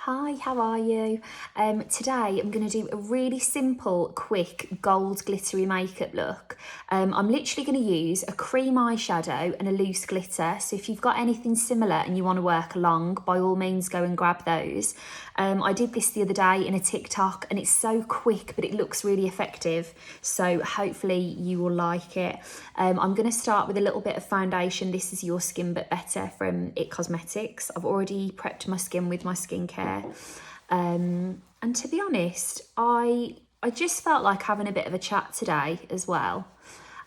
Hi, how are you? Today I'm going to do a really simple, quick gold glittery makeup look. I'm literally going to use a cream eyeshadow and a loose glitter. So if you've got anything similar and you want to work along, by all means go and grab those. I did this the other day in a TikTok and it's so quick, but it looks really effective. So hopefully you will like it. I'm going to start with a little bit of foundation. This is Your Skin But Better from It Cosmetics. I've already prepped my skin with my skincare. And to be honest, I just felt like having a bit of a chat today as well.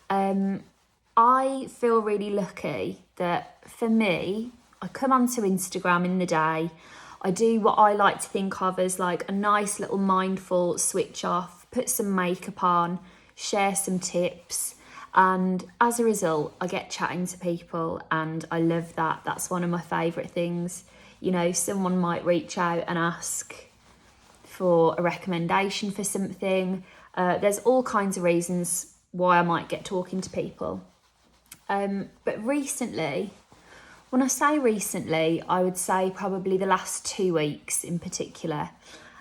I feel really lucky that for me, I come onto Instagram in the day. I do what I like to think of as like a nice little mindful switch off, put some makeup on, share some tips. And as a result, I get chatting to people and I love that. That's one of my favourite things. You know, someone might reach out and ask for a recommendation for something. There's all kinds of reasons why I might get talking to people. But recently, when I say recently, I would say probably the last 2 weeks in particular,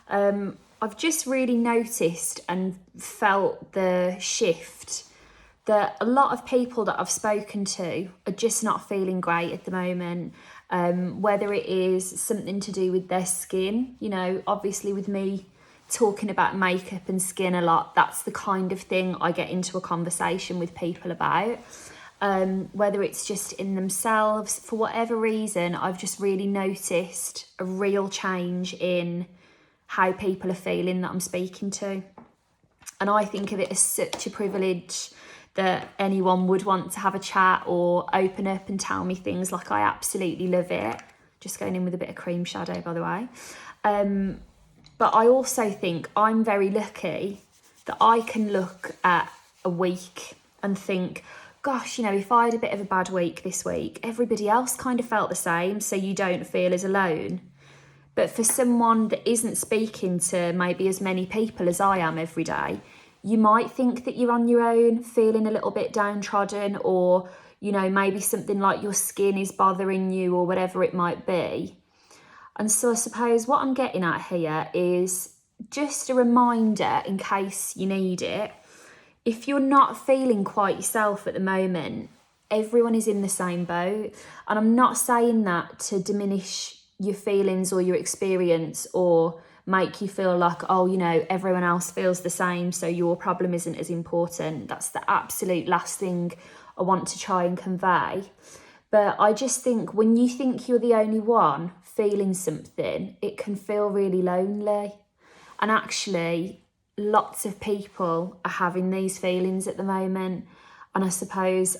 I've just really noticed and felt the shift that a lot of people that I've spoken to are just not feeling great at the moment. Whether it is something to do with their skin, you know, obviously with me talking about makeup and skin a lot, that's the kind of thing I get into a conversation with people about. Whether it's just in themselves, for whatever reason, I've just really noticed a real change in how people are feeling that I'm speaking to. And I think of it as such a privilege that anyone would want to have a chat or open up and tell me things. Like, I absolutely love it. Just going in with a bit of cream shadow, by the way. But I also think I'm very lucky that I can look at a week and think, gosh, you know, if I had a bit of a bad week this week, everybody else kind of felt the same, so you don't feel as alone. But for someone that isn't speaking to maybe as many people as I am every day, you might think that you're on your own, feeling a little bit downtrodden, or, you know, maybe something like your skin is bothering you or whatever it might be. And so I suppose what I'm getting at here is just a reminder in case you need it. If you're not feeling quite yourself at the moment, everyone is in the same boat. And I'm not saying that to diminish your feelings or your experience or make you feel like, oh, you know, everyone else feels the same, so your problem isn't as important. That's the absolute last thing I want to try and convey. But I just think when you think you're the only one feeling something, it can feel really lonely. And actually, lots of people are having these feelings at the moment. And I suppose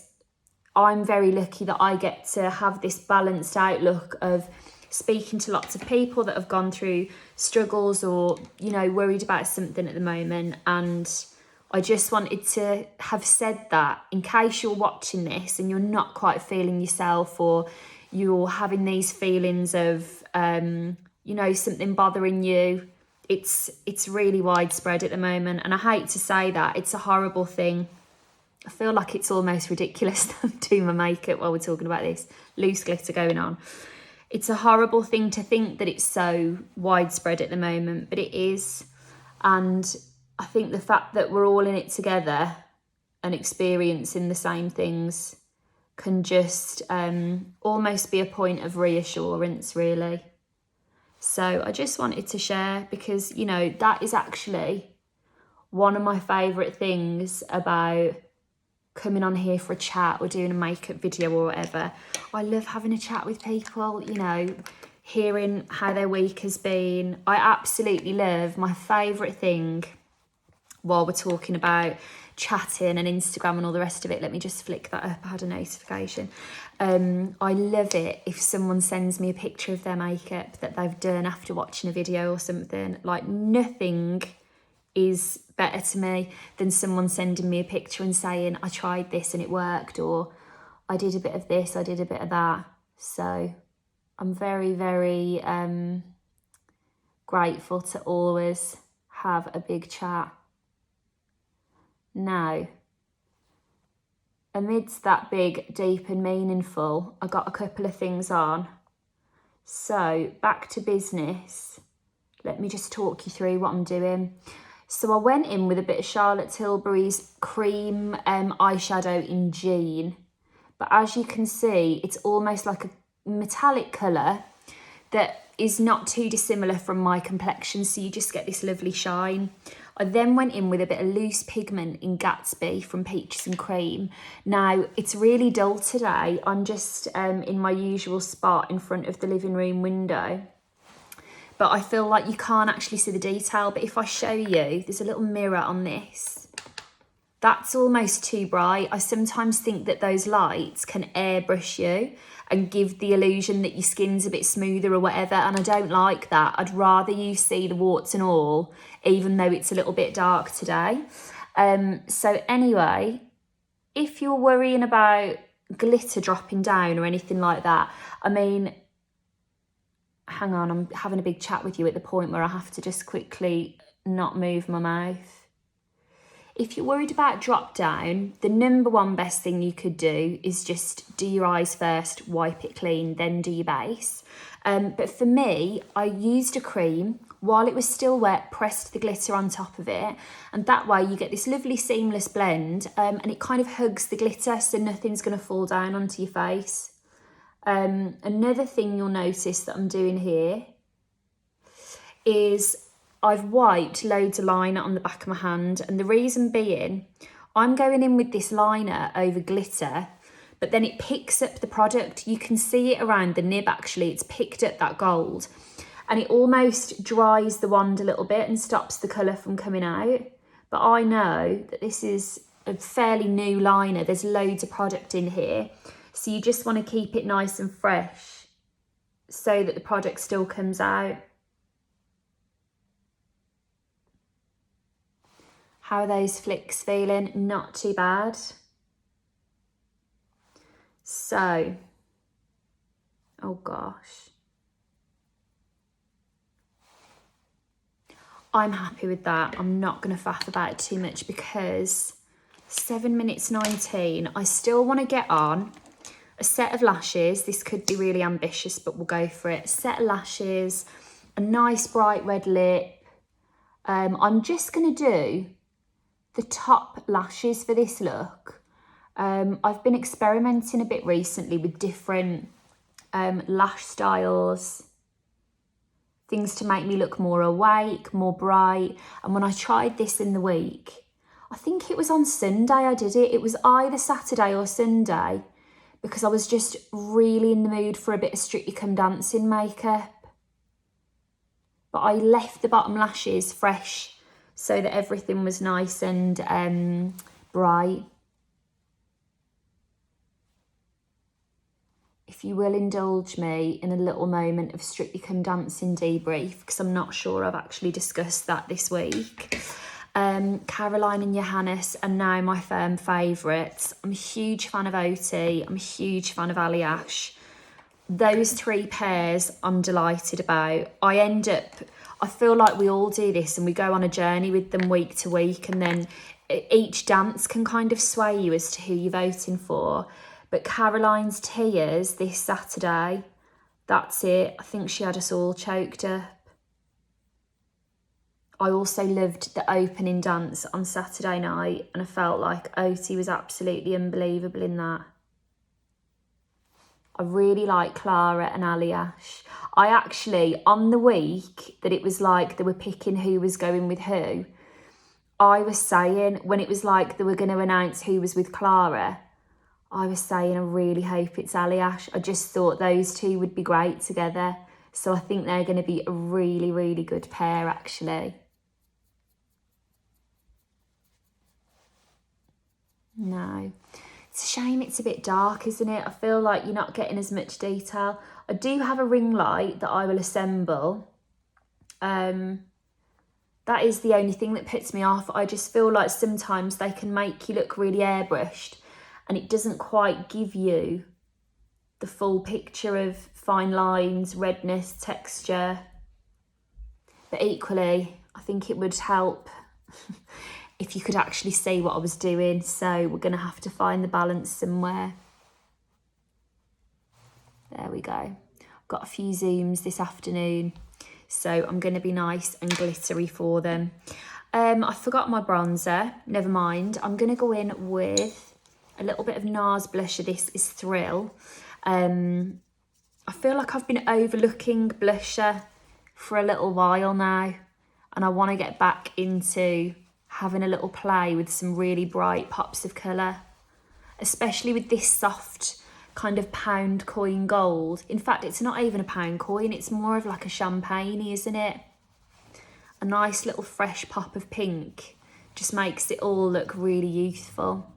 I'm very lucky that I get to have this balanced outlook of speaking to lots of people that have gone through struggles or, you know, worried about something at the moment. And I just wanted to have said that in case you're watching this and you're not quite feeling yourself, or you're having these feelings of, you know, something bothering you. It's really widespread at the moment. And I hate to say that, it's a horrible thing. I feel like it's almost ridiculous that I'm doing my makeup while we're talking about this. Loose glitter going on. It's a horrible thing to think that it's so widespread at the moment, but it is. And I think the fact that we're all in it together and experiencing the same things can just almost be a point of reassurance, really. So I just wanted to share because, you know, that is actually one of my favourite things about coming on here for a chat or doing a makeup video or whatever. I love having a chat with people, you know, hearing how their week has been. I absolutely love, my favourite thing while we're talking about chatting and Instagram and all the rest of it. Let me just flick that up. I had a notification. I love it if someone sends me a picture of their makeup that they've done after watching a video or something. Like, nothing is better to me than someone sending me a picture and saying, I tried this and it worked, or I did a bit of this, I did a bit of that. So I'm very, very grateful to always have a big chat. Now, amidst that big, deep and meaningful, I got a couple of things on. So back to business. let me just talk you through what I'm doing. So I went in with a bit of Charlotte Tilbury's cream eyeshadow in Jean. But as you can see, it's almost like a metallic colour that is not too dissimilar from my complexion, so you just get this lovely shine. I then went in with a bit of loose pigment in Gatsby from Peaches and Cream. Now, it's really dull today. I'm just in my usual spot in front of the living room window. But I feel like you can't actually see the detail. But if I show you, there's a little mirror on this. That's almost too bright. I sometimes think that those lights can airbrush you and give the illusion that your skin's a bit smoother or whatever, and I don't like that. I'd rather you see the warts and all, even though it's a little bit dark today. So anyway, if you're worrying about glitter dropping down or anything like that, I mean, hang on, I'm having a big chat with you at the point where I have to just quickly not move my mouth. If you're worried about drop down, the number one best thing you could do is just do your eyes first, wipe it clean, then do your base. But for me, I used a cream, while it was still wet, pressed the glitter on top of it. And that way you get this lovely seamless blend and it kind of hugs the glitter so nothing's going to fall down onto your face. Another thing you'll notice that I'm doing here is I've wiped loads of liner on the back of my hand, and the reason being, I'm going in with this liner over glitter, but then it picks up the product. You can see it around the nib actually, it's picked up that gold, and it almost dries the wand a little bit and stops the colour from coming out. But I know that this is a fairly new liner, there's loads of product in here, so you just want to keep it nice and fresh so that the product still comes out. How are those flicks feeling? Not too bad. So, oh gosh. I'm happy with that. I'm not going to faff about it too much because 7 minutes 19, I still want to get on a set of lashes. This could be really ambitious, but we'll go for it. A set of lashes, a nice bright red lip. I'm just going to do the top lashes for this look. I've been experimenting a bit recently with different lash styles, things to make me look more awake, more bright. And when I tried this in the week, I think it was on Sunday I did it. It was either Saturday or Sunday because I was just really in the mood for a bit of Strictly Come Dancing makeup. But I left the bottom lashes fresh so that everything was nice and bright. If you will indulge me in a little moment of Strictly Come Dancing debrief, because I'm not sure I've actually discussed that this week. Caroline and Johannes are now my firm favourites. I'm a huge fan of Oti. I'm a huge fan of Ali Ash. Those three pairs I'm delighted about. I feel like we all do this and we go on a journey with them week to week, and then each dance can kind of sway you as to who you're voting for. But Caroline's Tears this Saturday, that's it. I think she had us all choked up. I also loved the opening dance on Saturday night, and I felt like Oti was absolutely unbelievable in that. I really like Clara and Ali Ash. I actually, on the week that it was like they were picking who was going with who, I was saying, when it was like they were going to announce who was with Clara, I was saying I really hope it's Ali Ash. I just thought those two would be great together. So I think they're going to be a really, really good pair actually. No. It's a shame it's a bit dark, isn't it? I feel like you're not getting as much detail. I do have a ring light that I will assemble. That is the only thing that puts me off. I just feel like sometimes they can make you look really airbrushed and it doesn't quite give you the full picture of fine lines, redness, texture. But equally, I think it would help if you could actually see what I was doing. So we're going to have to find the balance somewhere. There we go. I've got a few Zooms this afternoon. So I'm going to be nice and glittery for them. I forgot my bronzer, never mind. I'm going to go in with a little bit of NARS blusher. This is Thrill. I feel like I've been overlooking blusher for a little while now, and I want to get back into having a little play with some really bright pops of colour, especially with this soft kind of pound coin gold. In fact, it's not even a pound coin, it's more of like a champagne, isn't it? A nice little fresh pop of pink just makes it all look really youthful.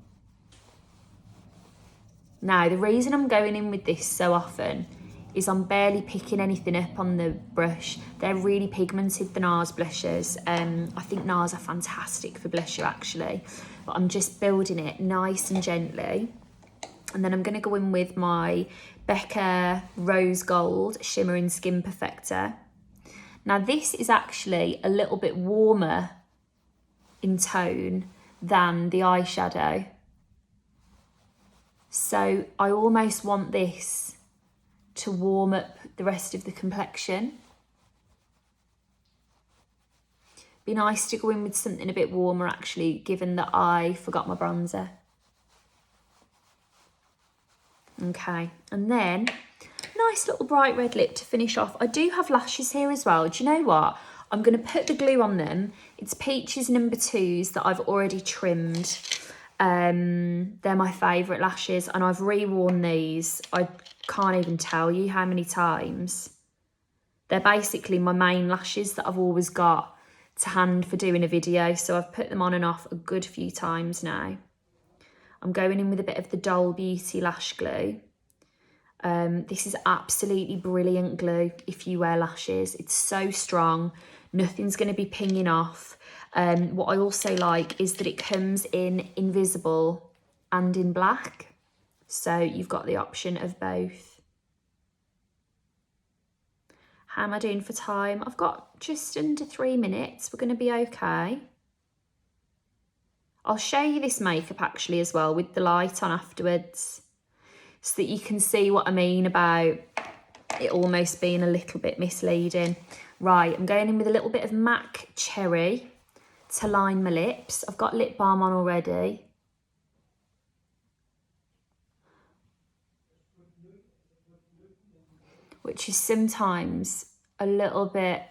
Now, the reason I'm going in with this so often is I'm barely picking anything up on the brush. They're really pigmented, the NARS blushes. I think NARS are fantastic for blusher actually, but I'm just building it nice and gently. And then I'm going to go in with my Becca Rose Gold Shimmering Skin Perfector. Now this is actually a little bit warmer in tone than the eyeshadow. So I almost want this to warm up the rest of the complexion. Be nice to go in with something a bit warmer actually, given that I forgot my bronzer. Okay, and then nice little bright red lip to finish off. I do have lashes here as well. Do you know what? I'm going to put the glue on them. It's Peaches number 2s that I've already trimmed. They're my favourite lashes, and I've reworn these. I can't even tell you how many times. They're basically my main lashes that I've always got to hand for doing a video, so I've put them on and off a good few times now. I'm going in with a bit of the Doll Beauty lash glue. This is absolutely brilliant glue if you wear lashes. It's so strong, nothing's going to be pinging off. What I also like is that it comes in invisible and in black, so you've got the option of both. How am I doing for time? I've got just under 3 minutes. We're going to be okay. I'll show you this makeup actually as well with the light on afterwards, so that you can see what I mean about it almost being a little bit misleading. Right, I'm going in with a little bit of MAC Cherry to line my lips. I've got lip balm on already. Which is sometimes a little bit,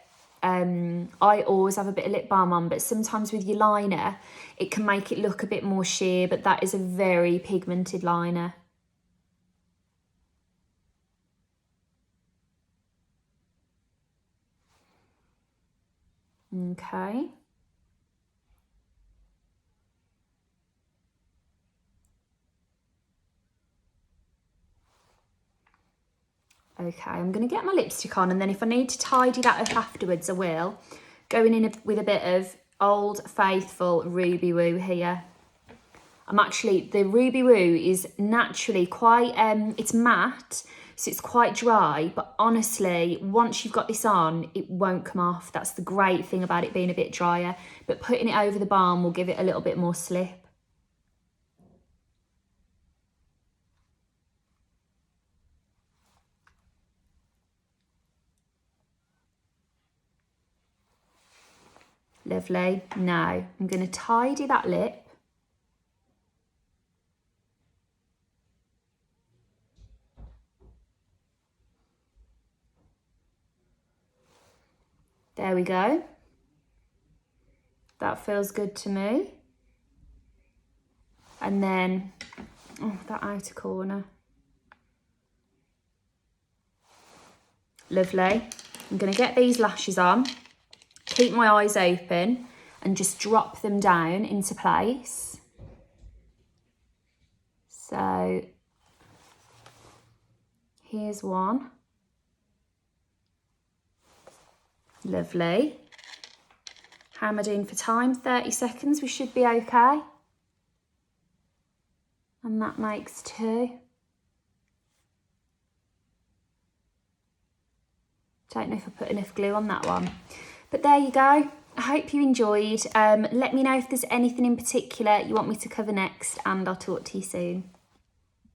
I always have a bit of lip balm on, but sometimes with your liner, it can make it look a bit more sheer, but that is a very pigmented liner. Okay. Okay, I'm going to get my lipstick on, and then if I need to tidy that up afterwards, I will. Going in with a bit of Old Faithful Ruby Woo here. The Ruby Woo is naturally quite, it's matte, so it's quite dry, but honestly, once you've got this on, it won't come off. That's the great thing about it being a bit drier, but putting it over the balm will give it a little bit more slip. Lovely. Now I'm going to tidy that lip. There we go. That feels good to me. And then, oh, that outer corner. Lovely. I'm going to get these lashes on. Keep my eyes open and just drop them down into place. So here's one. Lovely. How am I doing for time? 30 seconds, we should be okay. And that makes 2. Don't know if I put enough glue on that one. But there you go. I hope you enjoyed. Let me know if there's anything in particular you want me to cover next, and I'll talk to you soon.